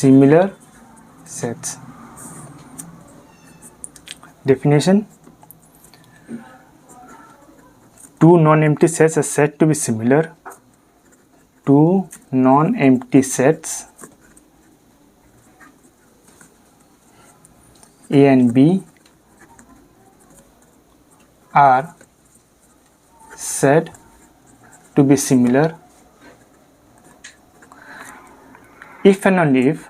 similar sets. Definition: two non-empty sets are said to be similar. Two non-empty sets A and B are said to be similar if and only if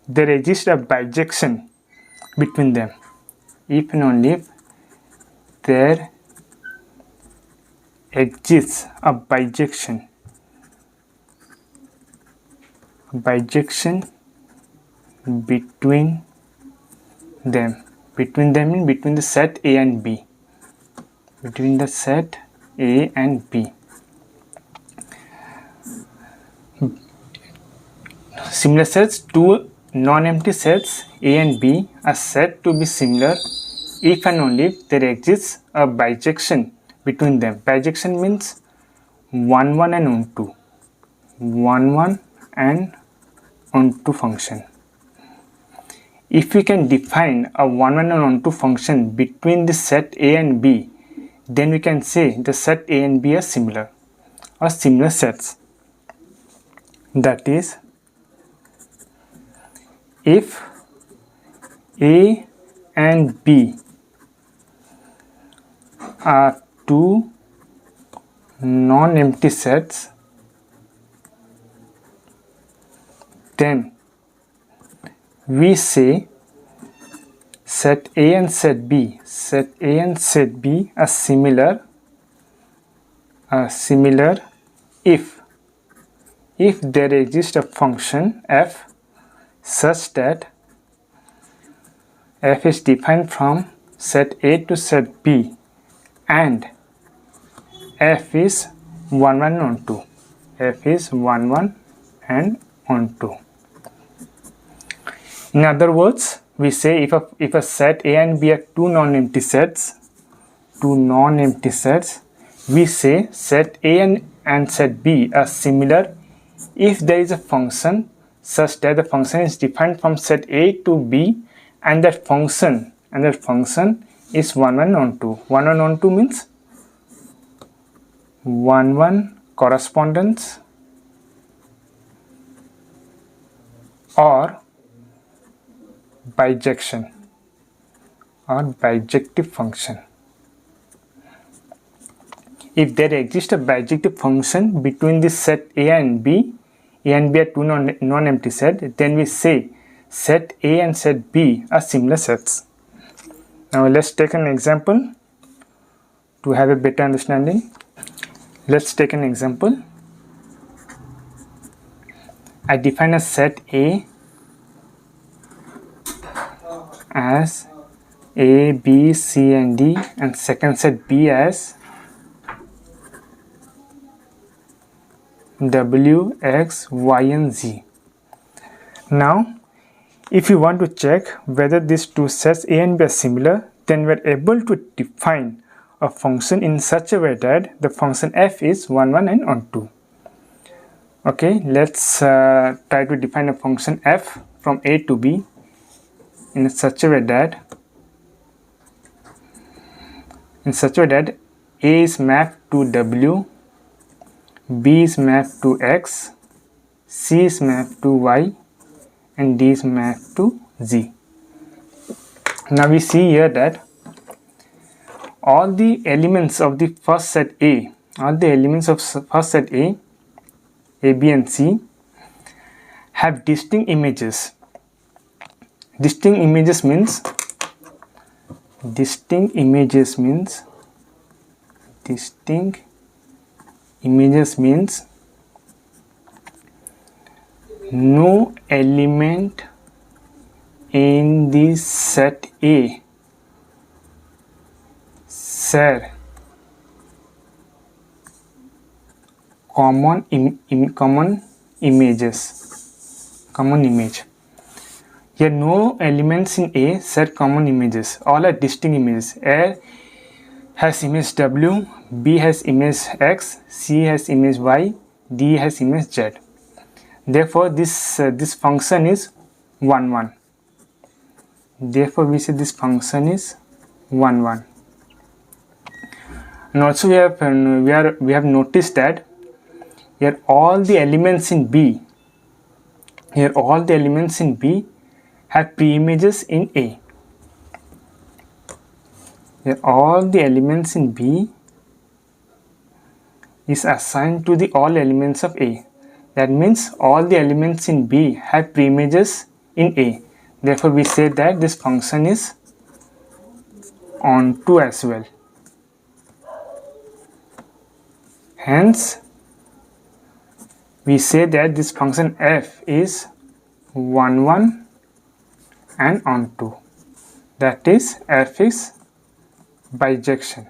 there exists a bijection between them. If and only if there exists a bijection between them. Between them means between the set A and B. Between the set A and B. Similar sets, two non-empty sets A and B are said to be similar if and only if there exists a bijection between them. Bijection means 1 1 and onto. 1 1 and onto function. If we can define a 1 1 and onto function between the set A and B, then we can say the set A and B are similar or similar sets. That is, if A and B are two non-empty sets, then we say set A and set B are similar if there exists a function f such that f is defined from set A to set B and f is 1 1 onto. F is 1 1 and onto. In other words, we say if a set A and B are two non-empty sets, we say set A and set B are similar if there is a function such that the function is defined from set A to B and that function is 1 1 onto. 1 1 onto means 1 1 correspondence or bijection or bijective function. If there exists a bijective function between the set A and B are two non-empty sets, then we say set A and set B are similar sets. Now let's take an example to have a better understanding. Let's take an example. I define a set A as A, B, C and D and second set B as W, X, Y and Z. Now if you want to check whether these two sets A and B are similar, then we are able to define a function in such a way that the function f is 1 1 and onto. Okay, let's try to define a function f from A to B in such a way that A is mapped to W, B is mapped to X, C is mapped to Y and D is mapped to Z. Now we see here that all the elements of the first set A, A, B and C have distinct images. Distinct images means no element in the set A share common image. Here no elements in A share common images. All are distinct images. A has image W, B has image X, C has image Y, D has image Z. Therefore this function is 1 1. Therefore we say this function is 1 1. And also we have noticed that here all the elements in B have pre-images in A. Here all the elements in B is assigned to the all elements of A. That means all the elements in B have pre-images in A. Therefore we say that this function is onto as well. Hence we say that this function f is 1 1 and onto. That is, f is bijection.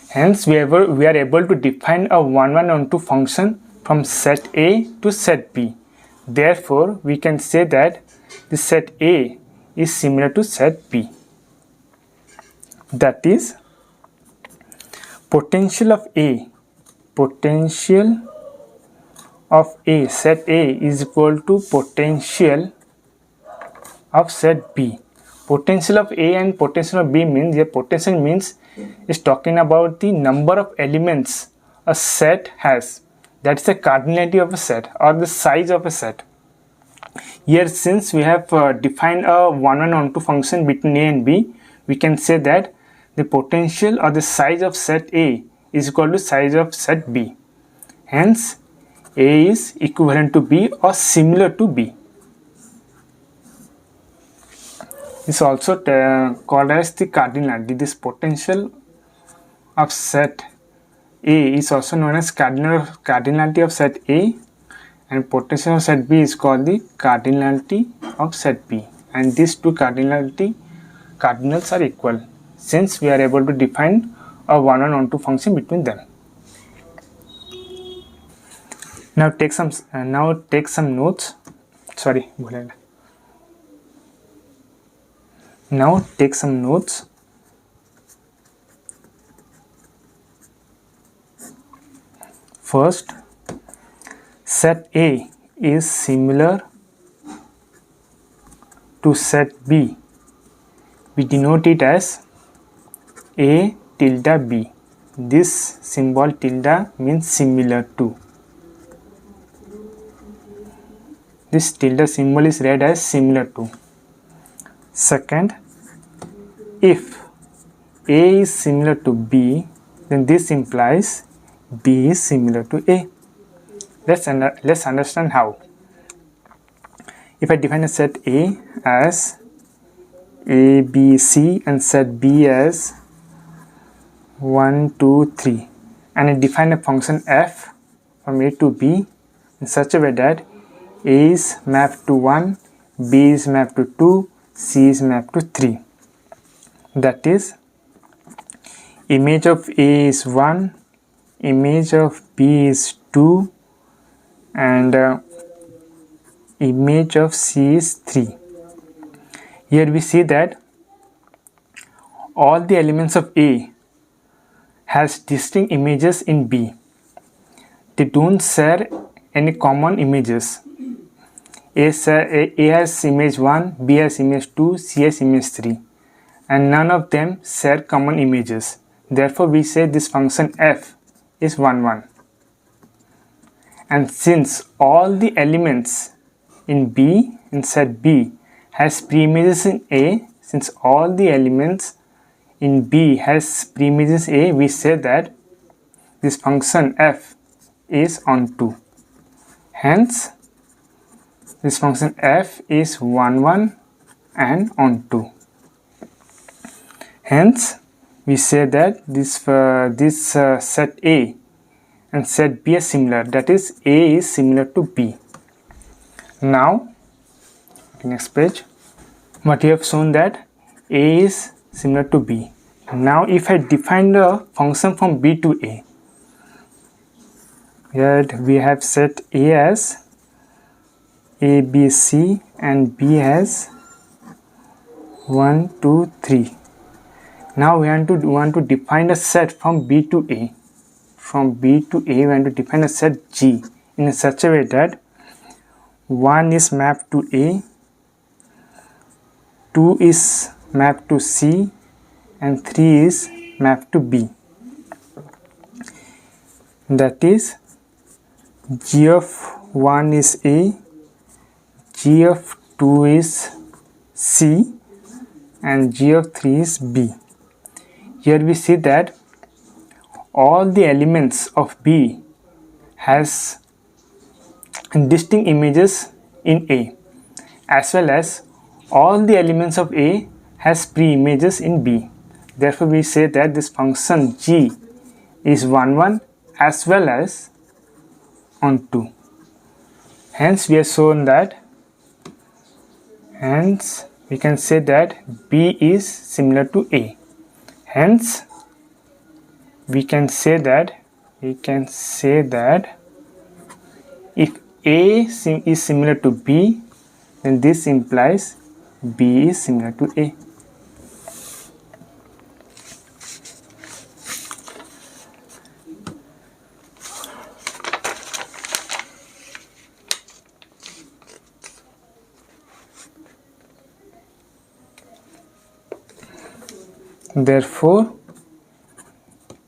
Hence we are able to define a 1 1 onto function from set A to set B. Therefore we can say that the set A is similar to set B. That is, potential of set A is equal to potential of set B. Potential of A and potential of B means, here potential means is talking about the number of elements a set has. That's the cardinality of a set or the size of a set. Here since we have defined a 1 1 onto function between A and B, we can say that the potential or the size of set A is equal to size of set B. Hence A is equivalent to B or similar to B. This is also called as the cardinality. This potential of set A is also known as cardinality of set A, and potential of set B is called the cardinality of set B. And these two cardinals are equal, since we are able to define a 1 1 onto function between them. Now take some notes. Now take some notes. First, set A is similar to set B. We denote it as A tilde B. This symbol tilde means similar to. This tilde symbol is read as similar to. Second, if A is similar to B, then this implies B is similar to A. Let's understand how. If I define a set A as A, B, C and set B as 1, 2, 3, and I define a function f from A to B in such a way that A is mapped to 1, B is mapped to 2, C is mapped to 3. That is, image of A is 1, image of B is 2, and image of C is 3. Here we see that all the elements of A has distinct images in B. They don't share any common images. A has image 1, B has image 2, C has image 3, and none of them share common images. Therefore we say this function f is 1 1. And since all the elements in set B has pre-images in A, since all the elements in B has pre-images A, we say that this function f is onto. Hence this function f is 1 1 and onto. Hence we say that this set A and set B are similar. That is, A is similar to B. Now next page, what we have shown that A is similar to B. Now if I define the function from B to A, here we have set A as A, B, C and B as 1, 2, 3. Now we want to define a set from B to A. From B to A we want to define a set G in such a way that 1 is mapped to A, 2 is mapped to C, and 3 is mapped to B. That is, G of 1 is A, G of 2 is C, and G of 3 is B. Here we see that all the elements of B has distinct images in A, as well as all the elements of A has pre-images in B. Therefore, we say that this function G is 1, 1 as well as on 2. Hence, we have shown that, hence we can say that B is similar to A. Hence, we can say that if A is similar to B, then this implies B is similar to A. Therefore,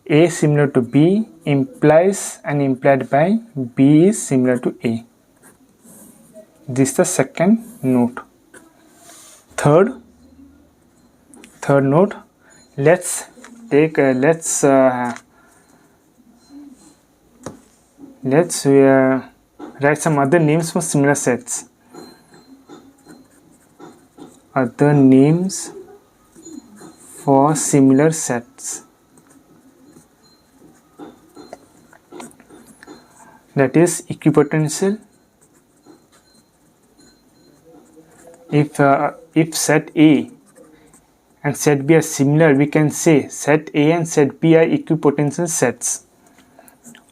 A similar to B implies and implied by B is similar to A. This is the second note. Third note. Let's write some other names for similar sets. Other names for similar sets. That is equipotential. If set A and set B are similar, we can say set A and set B are equipotential sets,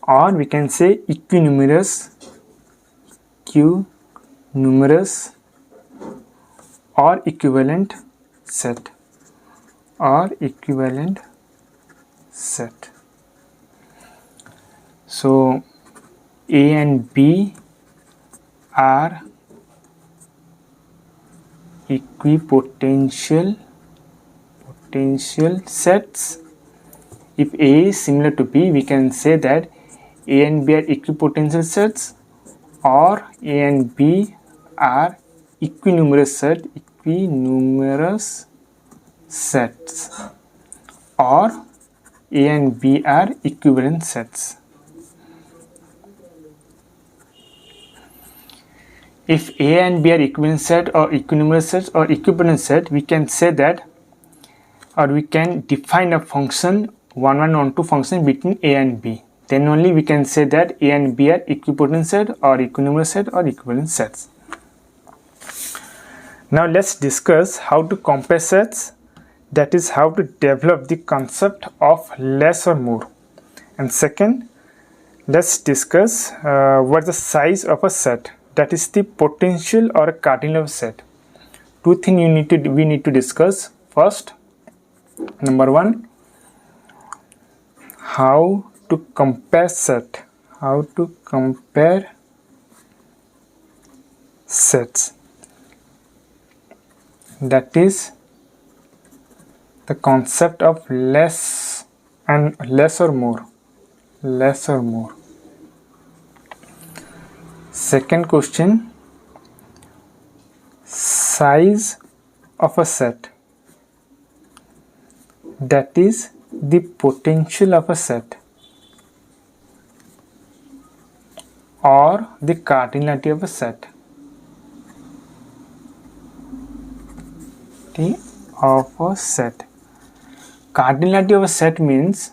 or we can say equinumerous or equivalent set, So A and B are equipotential sets. If A is similar to B, we can say that A and B are equipotential sets, or A and B are equinumerous sets, or A and B are equivalent sets. If A and B are equivalent set or equinumerous sets or equivalent set, we can say that, or we can define a function 1, 1, 1, 2 function between A and B. Then only we can say that A and B are equipotent set or equinumerous set or equivalent sets. Now let's discuss how to compare sets, that is how to develop the concept of less or more. And second, let's discuss what's the size of a set, that is the potential or a cardinal of set. Two things we need to discuss. First, number one, how to compare set, sets. That is the concept of less or more. Second question, size of a set, that is the potential of a set or the cardinality of a set. Cardinality of a set means,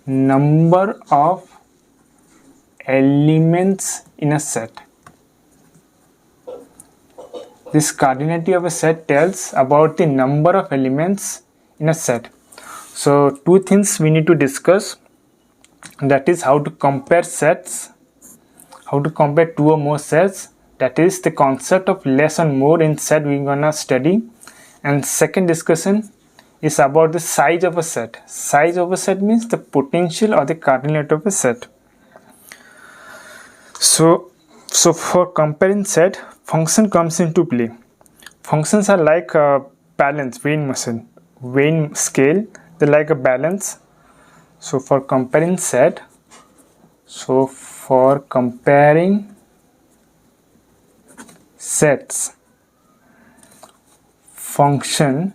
number of elements in a set. This cardinality of a set tells about the number of elements in a set. So two things we need to discuss, that is how to compare sets, how to compare two or more sets, that is the concept of less and more in set we're gonna study. And second discussion is about the size of a set. Size of a set means the potential or the cardinality of a set. So for comparing set, function comes into play. Functions are like a balance, weighing scale. They're like a balance. So for comparing sets, function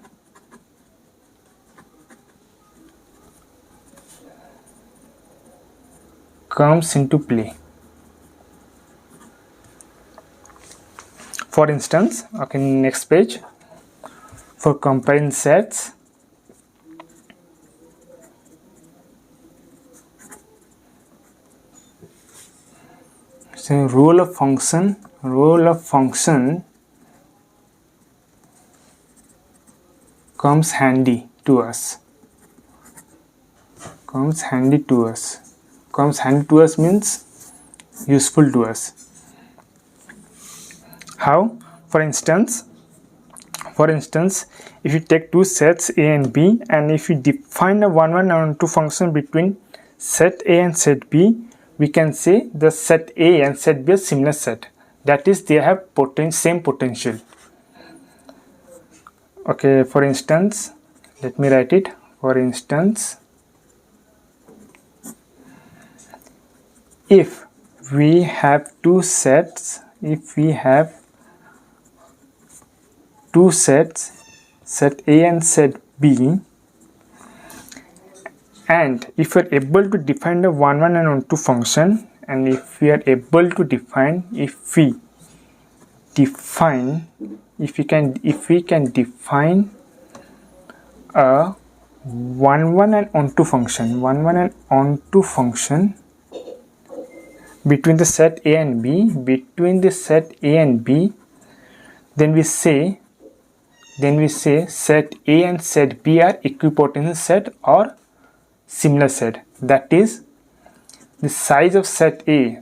comes into play. For instance, okay, next page. For comparing sets, so role of function comes handy to us. Comes handy to us means useful to us. How? For instance, if you take two sets A and B, and if you define a 1, 1 and 2 function between set A and set B, we can say the set A and set B are similar set. That is, they have same potential. Okay, for instance, let me write it. For instance, if we have two sets, set A and set B, and if we are able to define the 1, 1 and 2 function, and if we can define a 1, 1 and onto function, between the set A and B, then we say set A and set B are equipotent set or similar set. That is, the size of set A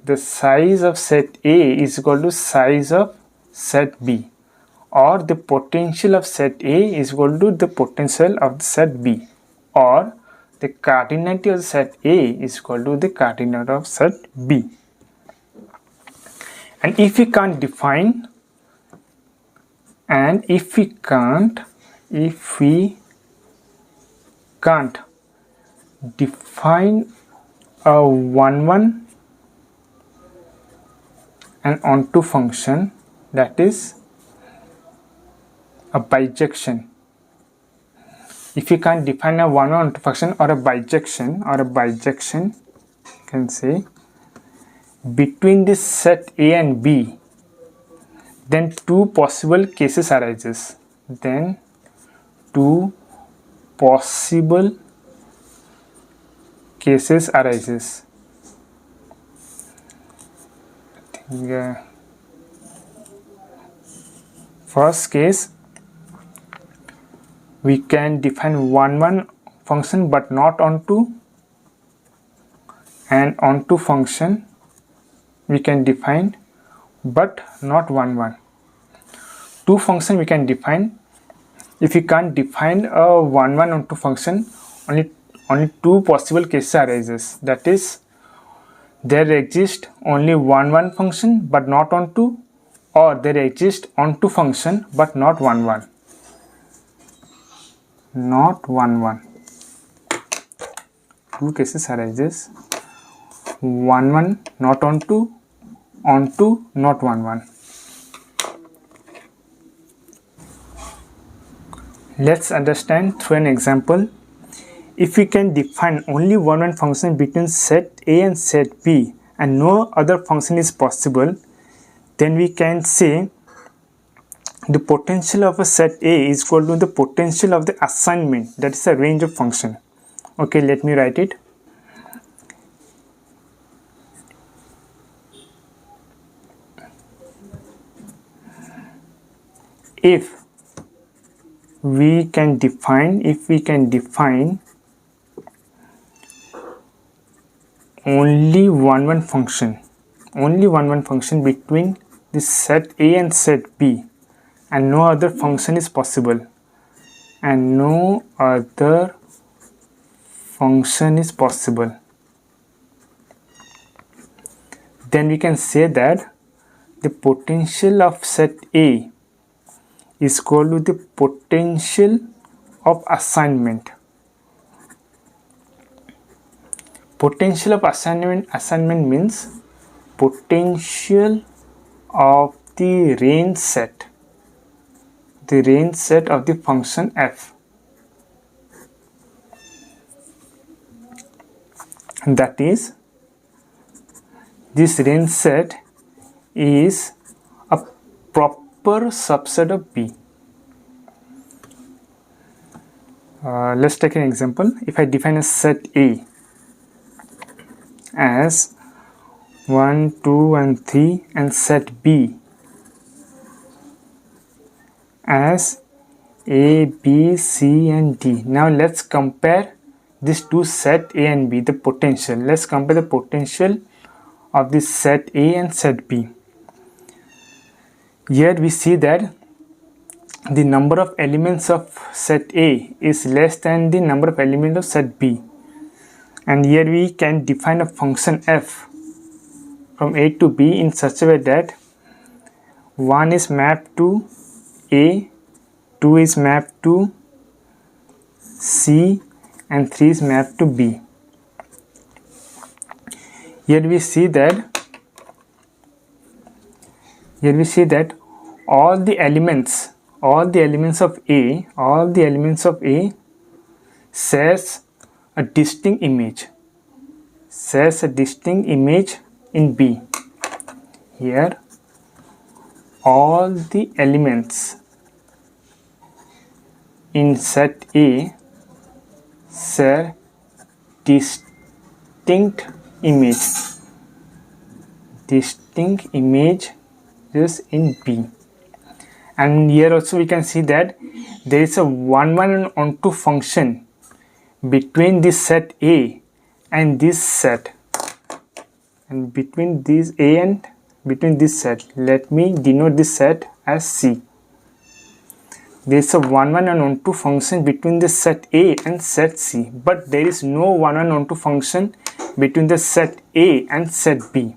is equal to size of set B, or the potential of set A is equal to the potential of the set B, or the cardinality of set A is equal to the cardinality of set B. And if we can't define a 1, 1 and onto function, that is a bijection. If you can't define a 1, 1 onto function or a bijection, you can say between this set A and B, then two possible cases arises. I think, first case, we can define 1, 1 function but not onto, and onto function we can define but not 1, 1. Two function we can define. If you can't define a 1, 1 onto function, only two possible cases arises. That is, there exists only 1, 1 function but not onto, or there exists onto function but not 1, 1. Two cases arises: 1, 1 not onto not 1, 1. Let's understand through an example. If we can define only 1, 1 function between set A and set B and no other function is possible, then we can say the potential of a set A is equal to the potential of the assignment, that is a range of function. Okay, let me write it. If we can define only 1, 1 function between the set A and set B, and no other function is possible, then we can say that the potential of set A is equal to the potential of assignment. Potential of assignment means potential of the range set of the function f. That is, this range set is a proper subset of B. Let's take an example. If I define a set A as 1, 2 and 3 and set B as A, B, C and D. Now let's compare these two set A and B, the potential. Let's compare the potential of this set A and set B. Here we see that the number of elements of set A is less than the number of elements of set B. And here we can define a function f from A to B in such a way that 1 is mapped to A, 2 is mapped to C and 3 is mapped to B. Here we see that all the elements of A shares a distinct image in B. Here all the elements in set A share distinct images in B. And here also we can see that there is a 1, 1 and onto function between this set A and this set, and between this A and between this set. Let me denote this set as C. There is a 1, 1 and onto function between the set A and set C, but there is no 1, 1 onto function between the set A and set B.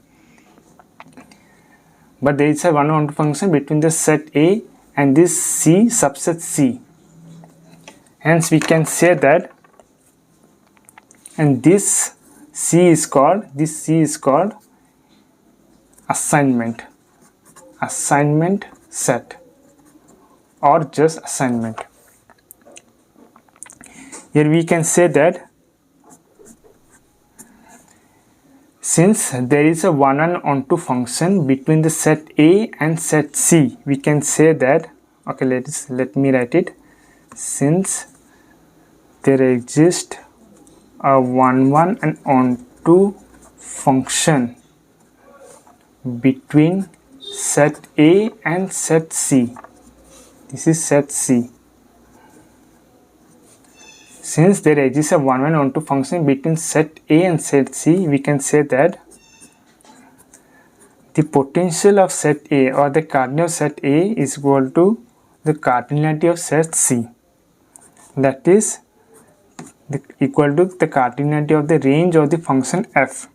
But there is a 1, 1 onto function between the set A and this C subset C. Hence we can say that, and this C is called assignment set or just assignment. Here we can say that since there is a 1, 1 onto function between the set A and set C, we can say that, okay, let me write it. Since there exists a 1, 1 and onto function between set A and set C. This is set C. Since there exists a 1, 1 onto function between set A and set C, we can say that the potential of set A or the cardinality of set A is equal to the cardinality of set C. That is equal to the cardinality of the range of the function f.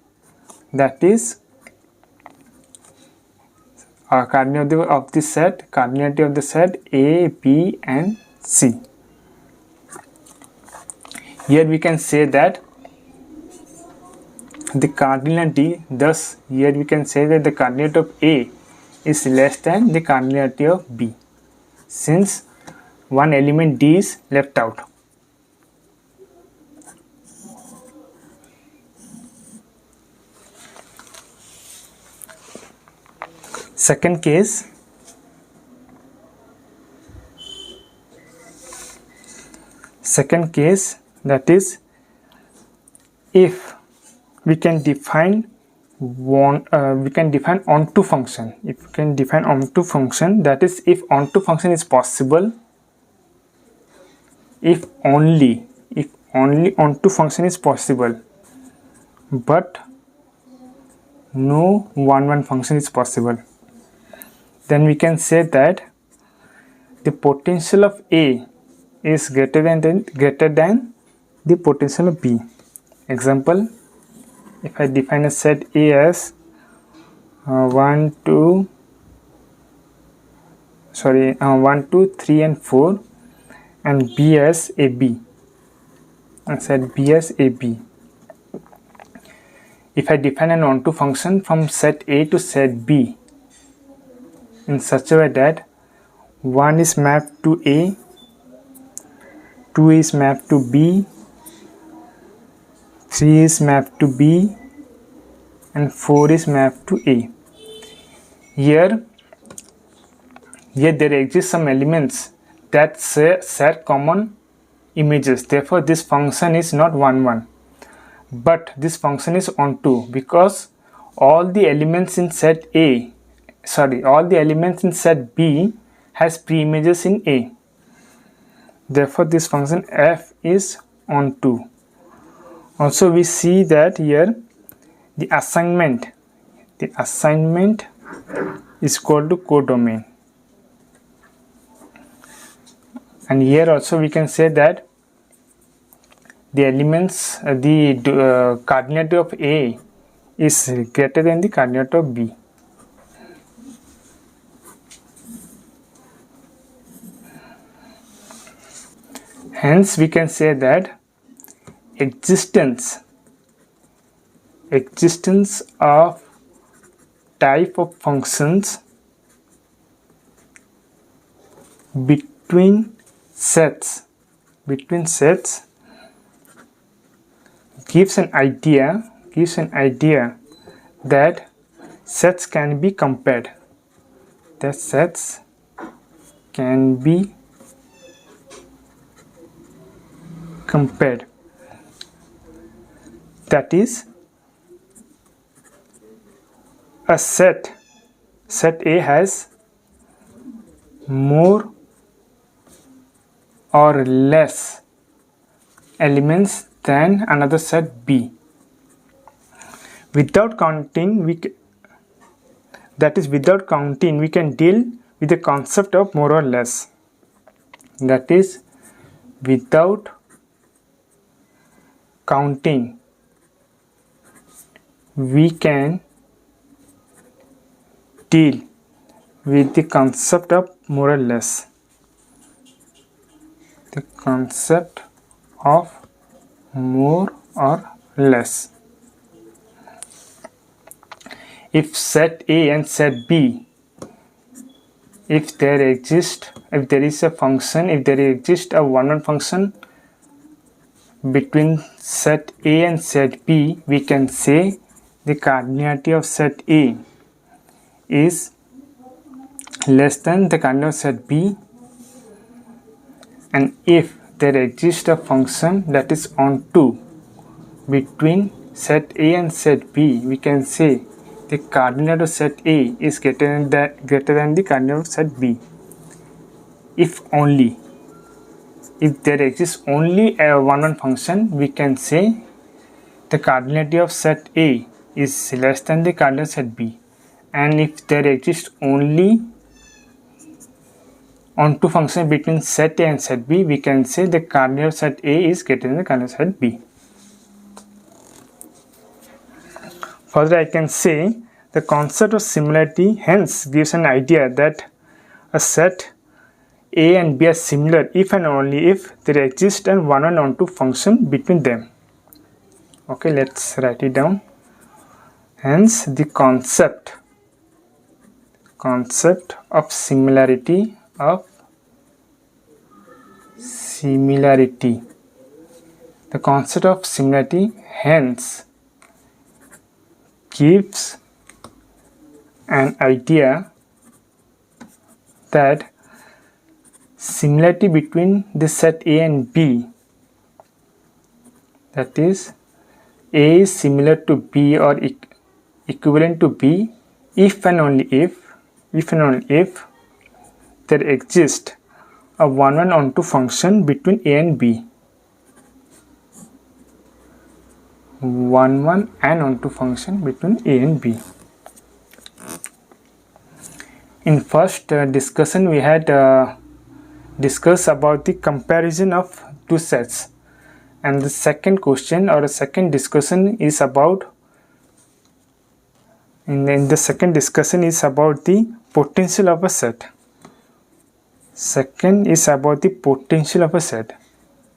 That is cardinality of the set A, B and C. Here we can say that the cardinality, thus here we can say that the cardinality of A is less than the cardinality of B, since one element D is left out. Second case, that is, if we can define onto function. If we can define onto function, that is, if onto function is possible, if only onto function is possible, but no 1, 1 function is possible, then we can say that the potential of A is greater than the potential of B. Example, if I define a set A as 1 2 3 and 4, and B as AB. I said B as AB. If I define an onto function from set A to set B in such a way that 1 is mapped to A, 2 is mapped to B, 3 is mapped to B, and 4 is mapped to A. Here there exist some elements that share common images. Therefore, this function is not 1 1, but this function is onto, because all the elements in set B has pre-images in A. Therefore, this function f is onto. Also, we see that here the assignment is equal to codomain. And here also we can say that the elements, the coordinate of A is greater than the coordinate of B. Hence, we can say that existence of type of functions between sets gives an idea that sets can be compared. That sets can be compared. That is, a set A has more or less elements than another set B. Without counting, we can deal with the concept of more or less. That is, without counting, we can deal with the concept of more or less. The concept of more or less. If set A and set B, if there exists a one-on function between set A and set B, we can say the cardinality of set A is less than the cardinality of set B, and if there exists a function that is onto between set A and set B, we can say the coordinate of set A is greater than the coordinate of set B. If there exists only a one-on function, we can say the coordinate of set A is less than the coordinate of set B. And if there exists only onto function between set A and set B, we can say the coordinate of set A is greater than the coordinate of set B. Further, I can say the concept of similarity hence gives an idea that a set A and B are similar if and only if there exists a one-on onto function between them. Okay, let's write it down. Hence, the concept of similarity the concept of similarity hence gives an idea that similarity between the set A and B, that is, A is similar to B or equivalent to B if and only if there exists a one-on onto function between A and B. One and onto function between A and B. In first discussion, we had discussed about the comparison of two sets, and the second question or the second discussion is about And then the second discussion is about the potential of a set. Second is about the potential of a set.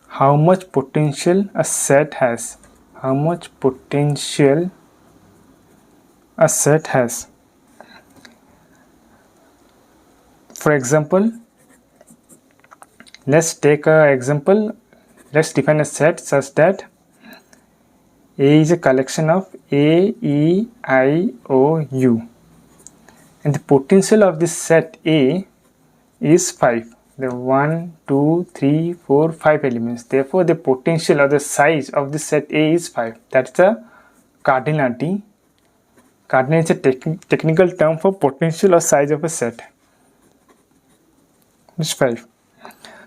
How much potential a set has. How much potential a set has. For example, let's take an example. Let's define a set such that A is a collection of A, E, I, O, U. And the potential of this set A is 5. There are 1, 2, 3, 4, 5 elements. Therefore, the potential or the size of the set A is 5. That's the cardinality. Cardinality is a technical term for potential or size of a set. It's 5.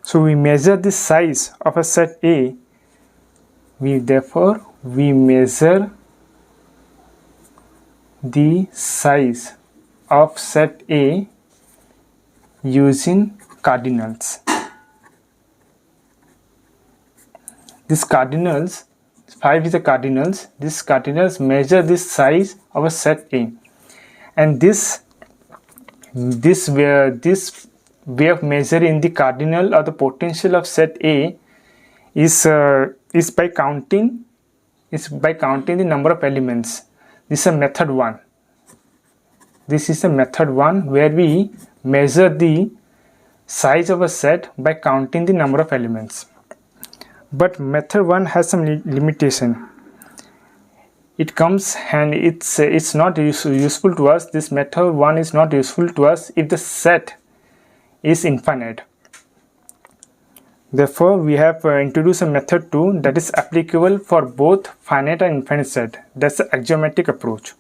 So we measure the size of a set A. Therefore, we measure the size of set A using cardinals. This cardinals, 5 is the cardinals. These cardinals measure the size of a set A, and this way of measuring the cardinal or the potential of set A is by counting the number of elements. This is a method 1. This is a method 1 where we measure the size of a set by counting the number of elements. But method 1 has some limitation. It comes and it's not useful to us. This method 1 is not useful to us if the set is infinite. Therefore, we have introduced a method 2 that is applicable for both finite and infinite set. That's the axiomatic approach.